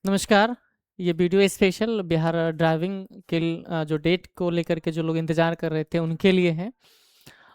नमस्कार। ये video special Bihar driving के जो डेट को लेकर के जो लोग इंतज़ार कर रहे थे उनके लिए है।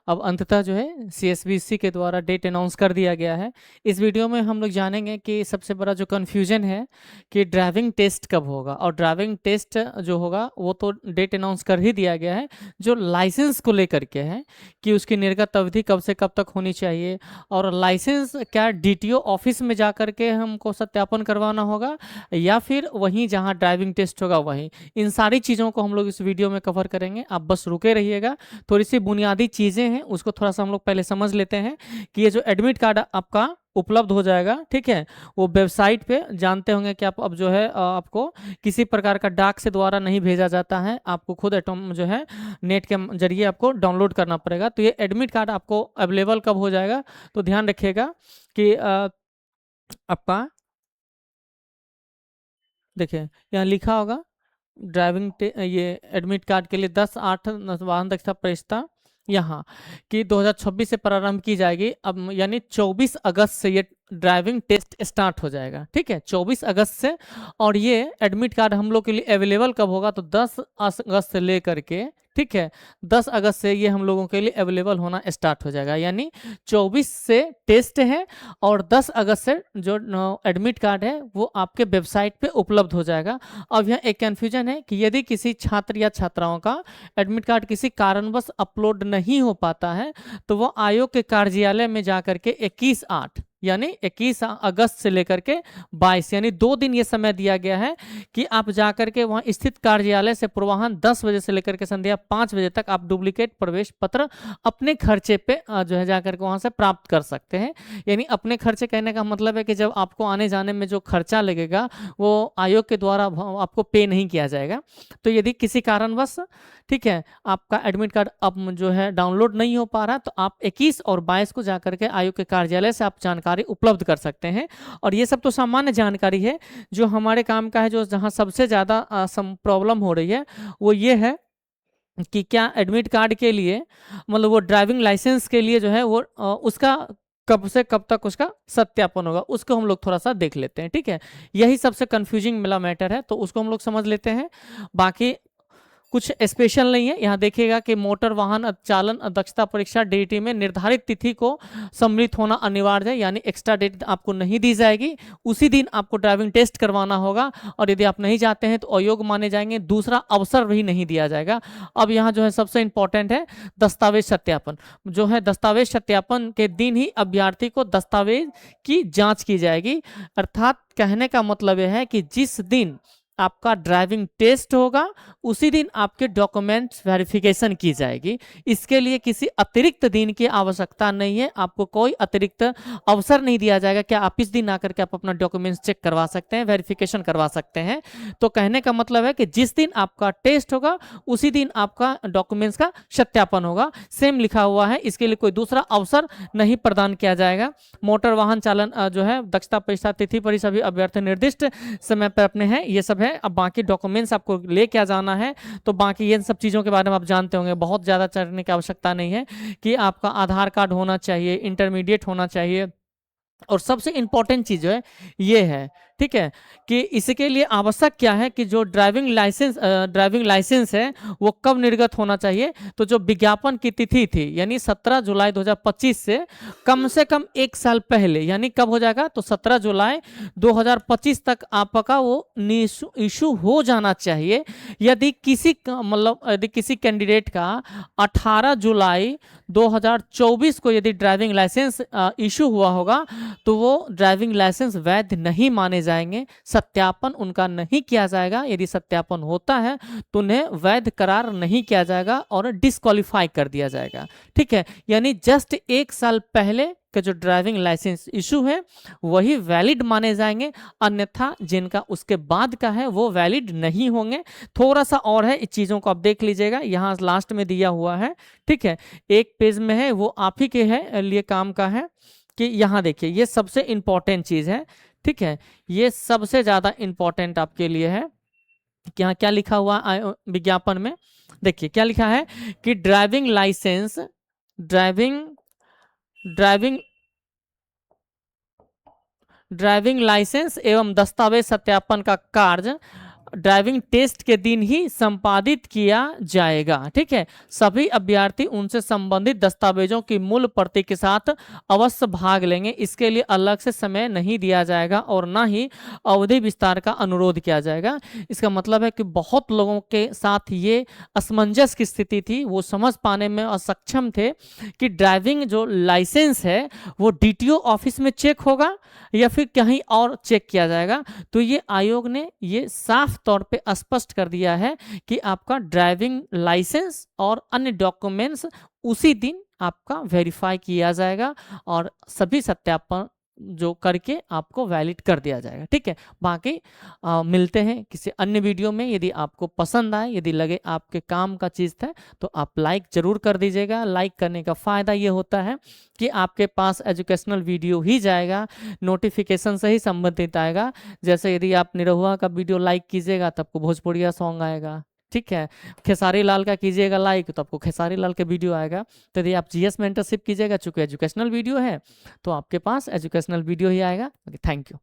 अब अंततः जो है सीएसबीसी के द्वारा डेट अनाउंस कर दिया गया है। इस वीडियो में हम लोग जानेंगे कि सबसे बड़ा जो कन्फ्यूजन है कि ड्राइविंग टेस्ट कब होगा, और ड्राइविंग टेस्ट जो होगा वो तो डेट अनाउंस कर ही दिया गया है। जो लाइसेंस को लेकर के है कि उसकी निर्गत अवधि कब से कब तक होनी चाहिए, और लाइसेंस क्या डीटीओ ऑफिस में जा कर के हमको सत्यापन करवाना होगा या फिर वहीं जहां ड्राइविंग टेस्ट होगा वहीं। इन सारी चीज़ों को हम लोग इस वीडियो में कवर करेंगे, आप बस रुके रहिएगा। थोड़ी सी बुनियादी चीज़ें हैं उसको थोड़ा सा हम लोग पहले समझ लेते हैं कि ये जो एडमिट कार्ड आपका उपलब्ध हो जाएगा, ठीक है, वो वेबसाइट पे जानते होंगे कि आप अब जो है आपको किसी प्रकार का डाक से द्वारा नहीं भेजा जाता है, आपको खुद एटम जो है नेट के जरिए आपको डाउनलोड करना पड़ेगा। तो ये एडमिट कार्ड आपको अवेलेबल कब हो जाएगा, तो ध्यान रखिएगा कि आपका देखिए यहाँ लिखा होगा ये एडमिट कार्ड के लिए 10/8 वाहन दक्षता परीक्षा यहाँ कि 2026 से प्रारंभ की जाएगी। अब यानी 24 अगस्त से ये ड्राइविंग टेस्ट स्टार्ट हो जाएगा, ठीक है, 24 अगस्त से। और ये एडमिट कार्ड हम लोग के लिए अवेलेबल कब होगा, तो 10 अगस्त से लेकर के, ठीक है, 10 अगस्त से ये हम लोगों के लिए अवेलेबल होना स्टार्ट हो जाएगा। यानी 24 से टेस्ट है और 10 अगस्त से जो एडमिट कार्ड है वो आपके वेबसाइट पे उपलब्ध हो जाएगा। अब यहाँ एक कन्फ्यूजन है कि यदि किसी छात्र या छात्राओं का एडमिट कार्ड किसी कारणवश अपलोड नहीं हो पाता है तो वो आयोग के कार्यालय में जाकर के 21/8 यानी 21 अगस्त से लेकर के 22 यानी 2 दिन ये समय दिया गया है कि आप जाकर के वहां स्थित कार्यालय से पूर्वाह्न 10 बजे से लेकर के संध्या 5 बजे तक आप डुप्लीकेट प्रवेश पत्र अपने खर्चे पे जो है जाकर के वहां से प्राप्त कर सकते हैं। यानी अपने खर्चे कहने का मतलब है कि जब आपको आने जाने में जो खर्चा लगेगा वो आयोग के द्वारा आपको पे नहीं किया जाएगा। तो यदि किसी कारणवश, ठीक है, आपका एडमिट कार्ड अब जो है डाउनलोड नहीं हो पा रहा तो आप 21 और 22 को जाकर के आयोग के कार्यालय से आप जानकारी उपलब्ध कर सकते हैं। और ये सब तो सामान्य जानकारी है। जो हमारे काम का है, जो जहाँ सबसे ज़्यादा प्रॉब्लम हो रही है वो ये है कि क्या एडमिट कार्ड के लिए, मतलब वो ड्राइविंग लाइसेंस के लिए जो है वो उसका कब से कब तक उसका सत्यापन होगा, उसको हम लोग थोड़ा सा देख लेते हैं, ठीक है। यही सबसे कंफ्यूजिंग वाला मैटर है, तो उसको हम लोग समझ लेते हैं। बाकी कुछ स्पेशल नहीं है। यहाँ देखिएगा कि मोटर वाहन चालन दक्षता परीक्षा डीईटी में निर्धारित तिथि को सम्मिलित होना अनिवार्य है, यानी एक्स्ट्रा डेट आपको नहीं दी जाएगी। उसी दिन आपको ड्राइविंग टेस्ट करवाना होगा और यदि आप नहीं जाते हैं तो अयोग्य माने जाएंगे, दूसरा अवसर भी नहीं दिया जाएगा। अब यहाँ जो है सबसे इंपॉर्टेंट है दस्तावेज सत्यापन। जो है दस्तावेज सत्यापन के दिन ही अभ्यर्थी को दस्तावेज की जांच की जाएगी। अर्थात कहने का मतलब यह है कि जिस दिन आपका ड्राइविंग टेस्ट होगा उसी दिन आपके डॉक्यूमेंट्स वेरिफिकेशन की जाएगी। इसके लिए किसी अतिरिक्त दिन की आवश्यकता नहीं है, आपको कोई अतिरिक्त अवसर नहीं दिया जाएगा कि आप इस दिन आकर के आप अपना डॉक्यूमेंट्स चेक करवा सकते हैं, वेरिफिकेशन करवा सकते हैं। तो कहने का मतलब है कि जिस दिन आपका टेस्ट होगा उसी दिन आपका डॉक्यूमेंट्स का सत्यापन होगा, सेम लिखा हुआ है। इसके लिए कोई दूसरा अवसर नहीं प्रदान किया जाएगा। मोटर वाहन चालन जो है दक्षता परीक्षा तिथि पर सभी अभ्यर्थी निर्दिष्ट समय पर अपने हैं, ये सब है। अब बाकी डॉक्यूमेंट्स आपको ले क्या जाना है, तो बाकी ये सब चीज़ों के बारे में आप जानते होंगे, बहुत ज़्यादा चढ़ने की आवश्यकता नहीं है कि आपका आधार कार्ड होना चाहिए, इंटरमीडिएट होना चाहिए। और सबसे इंपॉर्टेंट चीज जो है ये है, ठीक है, कि इसके लिए आवश्यक क्या है कि जो ड्राइविंग लाइसेंस है वो कब निर्गत होना चाहिए। तो जो विज्ञापन की तिथि थी यानी 17 जुलाई 2025 से कम 1 साल पहले, यानी कब हो जाएगा, तो 17 जुलाई 2025 तक आपका वो इशू हो जाना चाहिए। यदि किसी कैंडिडेट का 18 जुलाई 2024 को यदि ड्राइविंग लाइसेंस इशू हुआ होगा तो वो ड्राइविंग लाइसेंस वैध नहीं माने जाएंगे, सत्यापन उनका नहीं किया जाएगा। यदि सत्यापन होता है तो उन्हें वैध करार नहीं किया जाएगा और डिस्क्वालीफाई कर दिया जाएगा, ठीक है। यानी जस्ट 1 साल पहले का जो ड्राइविंग लाइसेंस इशू है वही वैलिड माने जाएंगे, अन्यथा जिनका उसके बाद का है वो वैलिड नहीं होंगे। थोड़ा सा और है, इस चीज़ों को आप देख लीजिएगा, यहाँ लास्ट में दिया हुआ है, ठीक है, एक पेज में है, वो आप ही के है लिए काम का है कि यहाँ देखिए ये सबसे इंपॉर्टेंट चीज़ है, ठीक है, ये सबसे ज़्यादा इंपॉर्टेंट आपके लिए है कि यहाँ क्या लिखा हुआ विज्ञापन में। देखिए क्या लिखा है कि ड्राइविंग ड्राइविंग लाइसेंस एवं दस्तावेज सत्यापन का कार्य ड्राइविंग टेस्ट के दिन ही संपादित किया जाएगा। ठीक है, सभी अभ्यर्थी उनसे संबंधित दस्तावेजों की मूल प्रति के साथ अवश्य भाग लेंगे। इसके लिए अलग से समय नहीं दिया जाएगा और ना ही अवधि विस्तार का अनुरोध किया जाएगा। इसका मतलब है कि बहुत लोगों के साथ ये असमंजस की स्थिति थी, वो समझ पाने में असक्षम थे कि ड्राइविंग जो लाइसेंस है वो डीटीओ ऑफिस में चेक होगा या फिर कहीं और चेक किया जाएगा। तो ये आयोग ने ये साफ तौर पे स्पष्ट कर दिया है कि आपका ड्राइविंग लाइसेंस और अन्य डॉक्यूमेंट्स उसी दिन आपका वेरीफाई किया जाएगा और सभी सत्यापन जो करके आपको वैलिड कर दिया जाएगा। ठीक है, बाकी मिलते हैं किसी अन्य वीडियो में। यदि आपको पसंद आए, यदि लगे आपके काम का चीज़ था, तो आप लाइक जरूर कर दीजिएगा। लाइक करने का फ़ायदा ये होता है कि आपके पास एजुकेशनल वीडियो ही जाएगा, नोटिफिकेशन से ही संबंधित आएगा। जैसे यदि आप निरहुआ का वीडियो लाइक कीजिएगा तो आपको भोजपुरिया सॉन्ग आएगा। ठीक है, खेसारी लाल का कीजिएगा लाइक तो आपको खेसारी लाल के वीडियो आएगा। तो यदि आप जीएस मेंटरशिप कीजिएगा, चूंकि एजुकेशनल वीडियो है, तो आपके पास एजुकेशनल वीडियो ही आएगा। Thank you.